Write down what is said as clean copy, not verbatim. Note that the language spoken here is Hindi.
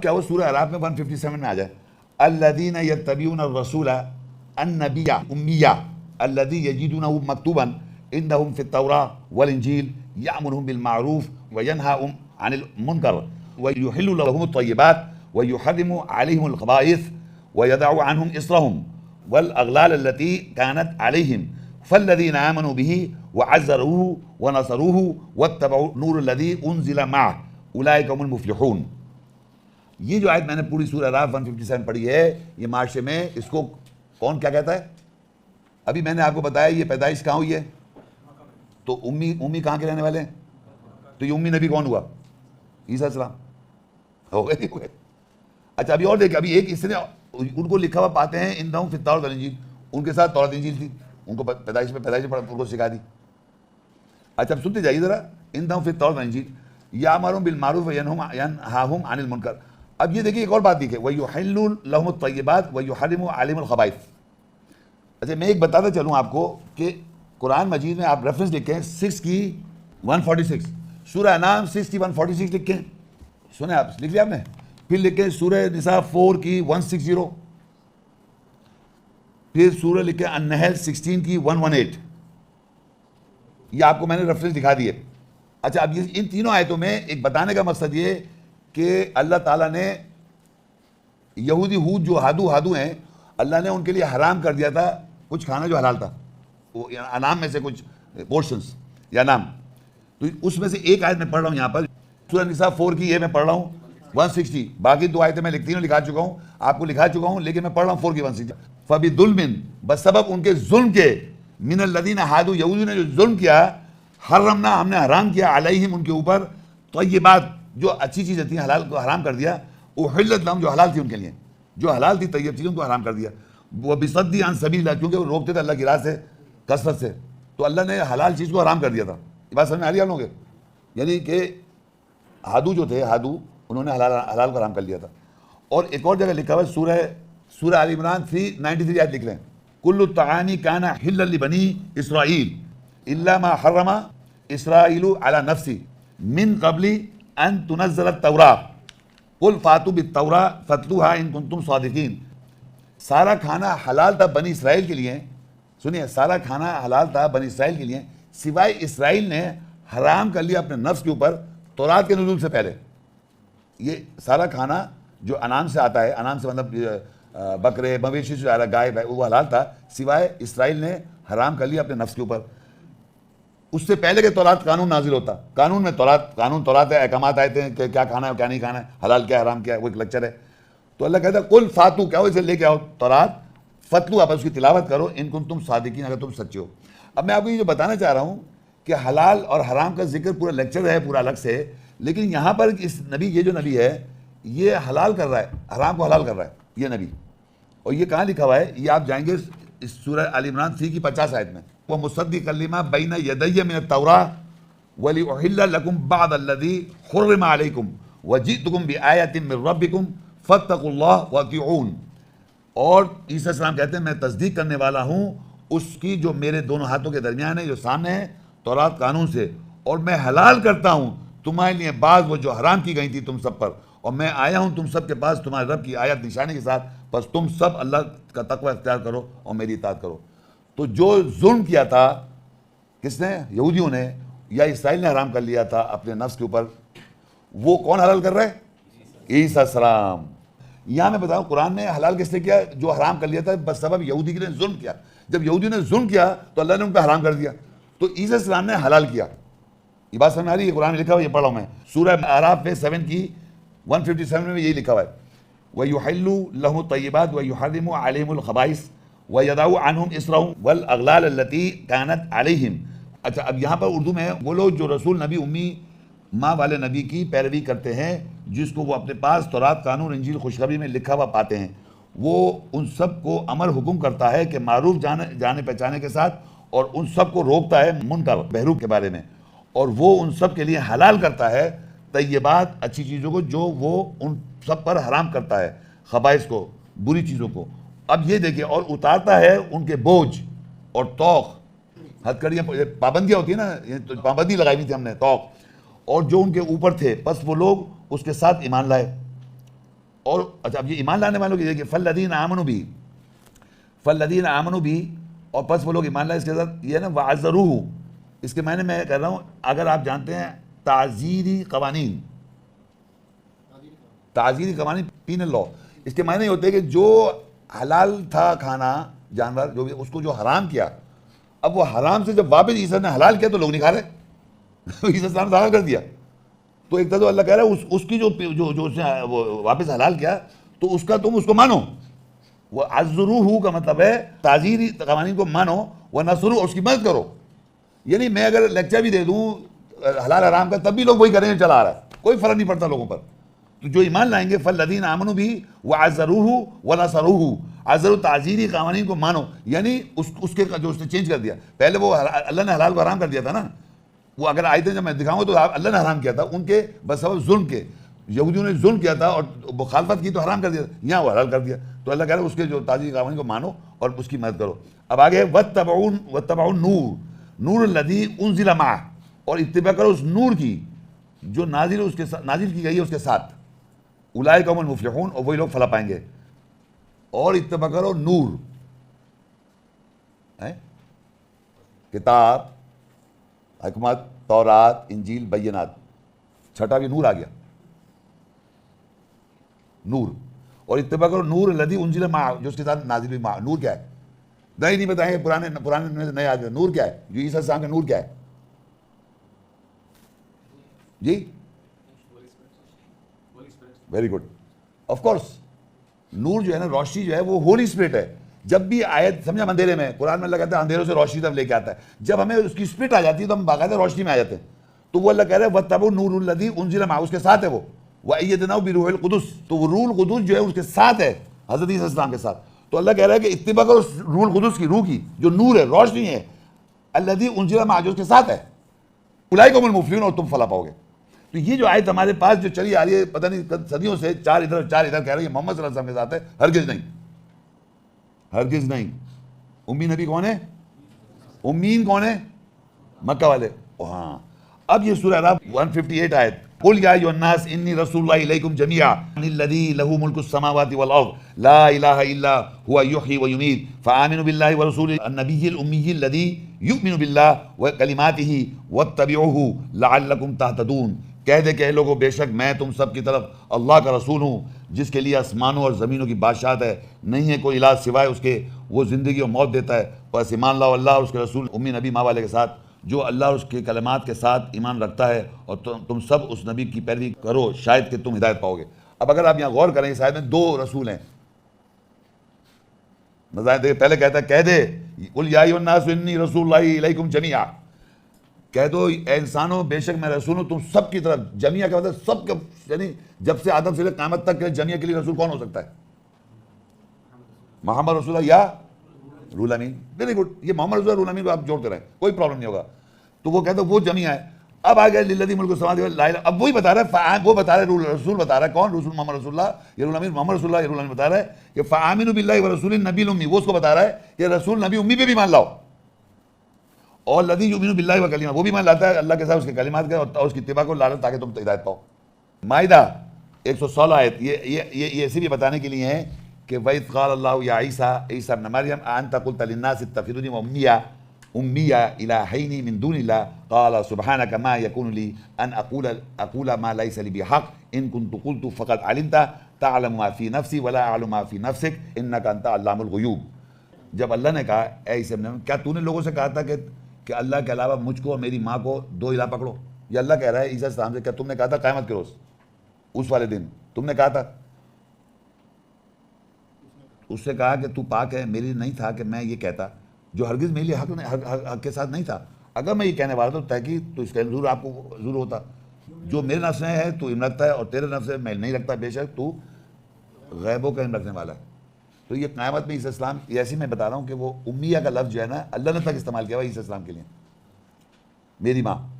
क्या वो सूरह अराफ में 157 में आ जाए, अल्लज़ीना यत्तबिऊना रसूला अन्नबिय्या उम्मिया अल्लज़ी यजीदूनहु मक्तूबन इंदहुम फित्तौराह वल इंजील यअमुरुहुम बिल मारूफ व यनहाहुम अनिल मुनकर व युहिल्लु लहुमुत तय्यिबात व युहर्रिमु अलैहिमुल खबाइस व यदअु अन्हुम इसरहुम वल अगलाल अल्लती कानत अलैहिम फल्लज़ीना आमनू बिही व अज़्ज़रूहु व नसरूहु वत्तबऊ नूरल्लज़ी उन्ज़िला मअहु उलाइका हुमुल मुफ़्लिहून। ये जो आयत मैंने पूरी सूरह अराफ 157 पढ़ी है, ये माशरे में इसको कौन क्या कहता है? अभी मैंने आपको बताया ये पैदाइश कहाँ हुई है, तो उम्मी कहाँ के रहने वाले हैं? तो ये उम्मी नबी कौन हुआ? ईसा अलैहिस्सलाम हो गए। अच्छा अभी और देखिए, अभी एक इसने उनको लिखा हुआ पाते हैं इंदहुम फित्तौरात वल इंजील, उनके साथ तौरात इंजील थी, उनको पैदाइश उनको सिखा दी। अच्छा अब सुनते जाइए जरा, इंदहुम फित्तौरात वल इंजील यअमुरुहुम बिल मारूफ व यनहाहुम अनिल मुनकर। अब ये देखिए एक और बात देखिए, व युहिल्लु लहुमुत तय्यिबात व युहर्रिमु अलैहिमुल खबाइस। अच्छा मैं एक बताता चलूँ आपको कि कुरान मजीद में आप रेफरेंस लिखे हैं 6 की 146, सूरह अनाम 6 की 146 लिखे हैं, सुने आप, लिख लिया आपने? फिर लिखे सूरह निसा 4 की 160, फिर सूरह लिखे अन्नहल 16 की 118। ये आपको मैंने रेफरेंस दिखा दिए। अच्छा अब ये इन तीनों आयतों में एक बताने का मकसद ये कि अल्लाह ताला ने यहूदी हूद जो हादू हैं, अल्लाह ने उनके लिए हराम कर दिया था कुछ खाना जो हलाल था, वो अनाम में से कुछ पोर्शंस या नाम। तो उसमें से एक आयत मैं पढ़ रहा हूँ यहाँ पर, सूरह निसा 4 की ये मैं पढ़ रहा हूँ 160, बाकी दो आयतें मैं तीनों लिखा चुका हूँ, आपको लिखा चुका हूँ, लेकिन मैं पढ़ रहा हूँ 4 की 160। फबिदुल्मिन, बसबब उनके जुल्म के, मिनल्लज़ीना हादू, यहूदी ने जो जुल्म किया, हर्रमना, हमने हराम किया, अलैहिम, उनके ऊपर, तय्यिबात, जो अच्छी चीज़ें थी हलाल को हराम कर दिया, उहिल्लत लहुम, जो हलाल थी उनके लिए, जो हलाल थी तय्यब चीज़ों को हराम कर दिया। वह बिसद्दी अन सबीलिल्लाह, क्योंकि वो रोकते थे अल्लाह की राह से कसरत से, तो अल्लाह ने हलाल चीज़ को हराम कर दिया था। ये बात समझ में आ रही है आप लोगों के? यानी कि हादू जो थे, हादू, उन्होंने हलाल को हराम कर लिया था। और एक और जगह लिखा हुआ है सूरह आल इमरान 393 आयत लिख रहे हैं, कुल्लु तआमी काना हिल्लन लिबनी इसराईल इल्ला मा हर्रमा इसराईलु अला नफ्सी मिन क़ब्ली अन तुनज़्ज़ल तौरा कुल फातु बित्तौरा फतलुहा इन कुंतुम सादिकीन। सारा खाना हलाल था बनी इसराइल के लिए, सुनिए, सारा खाना हलाल था बनी इसराइल के लिए, सिवाय इसराइल ने हराम कर लिया अपने नफ्स के ऊपर तौरात के नुज़ूल से पहले। ये सारा खाना जो अनाम से आता है, अनाम से मतलब बकरे मवेशी से आ रहा, गाय वो हलाल था, सिवाय इसराइल ने हराम कर लिया अपने नफ्स के ऊपर। उससे पहले के तौरात कानून नाजिल होता, कानून में तौरात है, अहकामात आए थे कि क्या खाना है क्या नहीं खाना है, हलाल क्या हराम क्या है, वो एक लेक्चर है। तो अल्लाह कहता है कुल फातू, क्या हो, इसे लेके आओ तौरात, फतलू, आप उसकी तिलावत करो, इनकुम तुम सादिकीन, अगर तुम सच्चे हो। अब मैं आपको ये जो बताना चाह रहा हूँ कि हलाल और हराम का जिक्र पूरा लेक्चर है पूरा अलग से, लेकिन यहाँ पर इस नबी, ये जो नबी है ये हलाल कर रहा है, हराम को हलाल कर रहा है ये नबी। और ये कहाँ लिखा हुआ है, ये आप जाएंगे इस सूरह आल इमरान 3 की 50 आयत में, वह मुसद्दिक़न लिमा बैना यदैया मिनत तौराह वली उहिल्ला लकुम बअदल्लज़ी हुर्रिमा अलैकुम वजीतुकुम बिआयतिन मिन रब्बिकुम फत्तकुल्लाह वअतिऊन। और ईसा अलैहिस्सलाम कहते हैं मैं तस्दीक करने वाला हूँ उसकी जो मेरे दोनों हाथों के दरमियान है, जो सामने है तौरात कानून से, और मैं हलाल करता हूँ तुम्हारे लिए बाज़ वो जो हराम की गई थी तुम सब पर, और मैं आया हूँ तुम सब के पास तुम्हारे रब की आयत निशानी के साथ, बस तुम सब अल्लाह का तकवा इख्तियार करो और मेरी इताअत करो। तो जो जुल्म किया था किसने, यहूदियों ने या इसराइल ने हराम कर लिया था अपने नफ्स के ऊपर, वो कौन हलाल कर रहा है, ईसा अलैहिस्सलाम। यहाँ मैं बताऊँ कुरान ने हलाल किसने किया, जो हराम कर लिया था बस सबब यहूदी के लिए जुल्म किया। जब यहूदियों ने जुल्म किया तो अल्लाह ने उन पर हराम कर दिया, तो ईसा अलैहिस्सलाम ने हलाल किया। ये बात समझ आ रही है, कुरान में लिखा हुआ, ये पढ़ा हूँ मैं, सूरह आराफ में 7 की 157 में यही लिखा हुआ है, व युहिल्लु लहुमुत तय्यिबात व युहर्रिमु अलैहिमुल खबाइस व यदअु अन्हुम इसरहुम वल अगलाल अल्लती कानत अलैहिम। अच्छा अब यहाँ पर उर्दू में वो लोग जो रसूल नबी उम्मी माँ वाले नबी की पैरवी करते हैं, जिसको वो अपने पास तौरात कानून इंजील खुशखबरी में लिखा हुआ पाते हैं, वो उन सब को अमर हुक्म करता है कि मारूफ जाने पहचाने के साथ, और उन सब को रोकता है मुनकर बहरूप के बारे में, और वो उन सब के लिए हलाल करता है तय्यबात अच्छी चीज़ों को, जो वो उन सब पर हराम करता है खबाइस को, बुरी चीज़ों को। अब ये देखिए, और उतारता है उनके बोझ और तौक, हथकड़ियाँ, पाबंदियाँ होती है ना, ये तो पाबंदी लगाई हुई थी हमने, तौक, और जो उनके ऊपर थे, बस वो लोग उसके साथ ईमान लाए। और अच्छा, अब ये ईमान लाने वालों की देखिए, फल्लदीन आमनु भी, और बस वो लोग ईमान लाए। इसके साथ ये है ना वाज़रूहु, इसके मायने मैं कह रहा हूँ, अगर आप जानते हैं ताज़ीरी कवानीन पीनल लॉ, इसके मायने ये होते हैं कि जो हलाल था खाना जानवर जो भी, उसको जो हराम किया, अब वो हराम से जब वापस ईसा ने हलाल किया तो लोग नहीं खा रहे। ईसा ने दावा कर दिया। तो एक तरह तो अल्लाह कह रहा है उसकी जो जो जो उसने वो वापस हलाल किया, तो उसका तुम उसको मानो। वो अज़रूहु का मतलब है ताज़ीरी कवानीन को मानो, व नसरू, उसकी मदद करो। यानी मैं अगर लेक्चर भी दे दूँ हलाल हराम का, तब भी लोग वही करेंगे, चला आ रहा है, कोई फ़र्क नहीं पड़ता लोगों पर। तो जो ईमान लाएंगे फल्लदीन आमनु भी व अज़रूहु व नसरूहु, अज़रू ताज़ीरी कवानीन को मानो, यानी उसके जो उसने चेंज कर दिया। पहले वो अल्लाह ने हलाल को हराम कर दिया था ना, वो अगर आयतें जब मैं दिखाऊंगा तो अल्लाह ने हराम किया था उनके बसबब जुल्म के, यहूदियों ने जुल्म किया था और मुखालफत की तो हराम कर दिया, यहाँ वो हलाल कर दिया। तो अल्लाह कह रहा है उसके जो ताज़ीरी कवानीन को मानो और उसकी मदद करो। अब आगे वत्तबऊन नूर लदी उनज़िला माअ, और इत्तिबा करो उस नूर की जो नाजिल की गई है उसके साथ। उलाइका हुमुल मुफ़्लिहून, और वही लोग फला पाएंगे। और इत्तिबा करो नूर है, किताब, हिकमत, तौरात, इंजील, बय्यनात, छठा भी नूर आ गया, नूर। और इत्तिबा करो नूर लदी उनज़िला माअ, जो उसके साथ नाजिल हुई। माअ नूर क्या है? नहीं बताएंगे, पुराने नए आदमी। नूर क्या है? जो ईसा अलैहिस्सलाम का नूर क्या है जी? Very good, of course. नूर जो है ना, रोशनी जो है, वो होली स्पिरिट है। जब भी आयत समझा, अंधेरे में, कुरान में अल्लाह कहता है अंधेरों से रोशनी तब लेके आता है। जब हमें उसकी स्पिरिट आ जाती है तो हम बाकायदा रोशनी में आ जाते हैं। तो वो अल्लाह कह रहे हैं वत्तबऊ नूरुल लज़ी उनज़िला माअ, उसके साथ है वो। व अय्यदनाहु बिरूहिल कुदुस, तो वो रूहुल कुदुस जो है उसके साथ है, हज़रत ईसा अलैहिस्सलाम के साथ। तो अल्लाह कह रहा है कि इत्तिबा करो रूहुल कुदुस की, रूह की, जो नूर है, रोशनी है, अल्लज़ी उनज़िला माअ, जो उसके साथ है। उलाइका हुमुल मुफ़्लिहून, और तुम फला पाओगे। तो ये जो आयत हमारे पास जो चली आ रही है, पता नहीं सदियों से, चार इधर कह रही है मोहम्मद सल्लल्लाहु अलैहि वसल्लम के साथ है, हरगिज़ नहीं। उम्मी नबी कौन है? उम्मीन कौन है? मक्का वाले। हाँ, अब ये सूरह अराफ 158 आयत, कुल या अय्युहन्नास इन्नी रसूलुल्लाहि इलैकुम जमीआ अल्लज़ी लहू मुल्कुस समावाति वल अर्ज़ ला इलाहा इल्ला हुवा युहयी व युमीत फ़आमिनू बिल्लाहि व रसूलिही अन्नबिय्यिल उम्मिय्यिल लज़ी युमिनु बिल्लाहि व कलिमातिही वत्तबिऊहु लअल्लकुम तहतदून। कह दे कह लोगों, बेशक मैं तुम सब की तरफ अल्लाह का रसूल हूँ, जिसके लिए आसमानों और ज़मीनों की बादशाहत है, नहीं है कोई इलाज सिवाय उसके, वो ज़िंदगी और मौत देता है। बस ईमान लाओ अल्लाह और उसके रसूल उम्मी नबी माँ वाले के साथ, जो अल्लाह और उसके कलमात के साथ ईमान रखता है, और तुम सब उस नबी की पैरवी करो, शायद कि तुम हिदायत पाओगे। अब अगर आप यहाँ गौर करें, शायद में दो रसूल हैं। पहले कहता है कह दे कुल या अय्युहन्नास इन्नी रसूलुल्लाहि इलैकुम जमीआ, कह दो ए इंसानों, बेशक मैं रसूल हूँ तुम सब की तरफ। जमीआ का मतलब सब का, यानी जब से आदम से क़यामत तक के जमीआ के लिए रसूल कौन हो सकता है? मोहम्मद रसूलुल्लाह या रूहुल अमीन। वेरी गुड, ये मोहम्मद रसूलुल्लाह रूहुल अमीन को आप जोड़ते रहें, कोई प्रॉब्लम नहीं होगा। तो वो कहते वो जमीआ है। अब आ गया लिल्लज़ी मुल्कुस समावाति वल अर्ज़, अब वही बता रहा है, वो बता रहा है, रसूल बता रहा है, कौन? रसूल मोहम्मद रसूलुल्लाह या रूहुल अमीन। मोहम्मद रसूलुल्लाह या रूहुल अमीन बता रहा है कि फ़आमिनू बिल्लाहि व रसूलिन नबील उम्मी, वो उसको बता रहा है कि रसूल नबी उम्मी पे भी मान लाओ। और लज़ी युमिनु बिल्लाहि व कलिमा, वो भी मान लाता है अल्लाह के साथ, उसके कलिमात के और उसकी इत्तिबा को लाना, ताकि तुम हिदायत पाओ। माइदा 116 आयत, ये ऐसे भी बताने के लिए है कि वइज़ क़ाल अल्लाहु या ईसा इब्न मरियम अअंत क़ुल्त लिन्नासि इत्तख़िज़ूनी व उम्मिया इलाहैनि मिन दूनिल्लाह क़ाल सुब्हानक मा यकूनु ली अन अक़ूला मा लैसा ली बिहक़ इन कुन्तु क़ुल्तु फ़क़द अलिमता तअलमु मा फ़ी नफ़्सी वला अअलमु मा फ़ी नफ़्सिक इन्नका अंता अल्लामुल ग़ुयूब। जब अल्लाह ने कहा, ए ईसा इब्न मरियम, क्या तूने लोगों से कहा था कि अल्लाह के अलावा मुझको और मेरी माँ को दो इलाह पकड़ो? ये अल्लाह कह रहा है ईसा अलैहिस्सलाम से, क्या तुमने कहा था क़यामत के रोज़, उस वाले दिन तुमने कहा था? उससे कहा कि तू पाक है, मेरी नहीं था कि मैं ये कहता, जो हरगिज़ मेरे लिए हक के साथ नहीं था। अगर मैं ये कहने वाला था तो तहकीक तो इसका ज़रूर आपको ज़रूर होता। जो मेरे नफ्स में है तू इल्म रखता है, और तेरे नफ्स में मैं नहीं रखता, बेशक तू गैबों का इल्म रखने वाला है। तो ये क़यामत में ईसा अलैहिस्सलाम, ऐसे मैं बता रहा हूँ कि वो उम्मिया का लफ्ज़ जो है ना, अल्लाह ने तक इस्तेमाल किया हुआ ईसा अलैहिस्सलाम के लिए, मेरी माँ।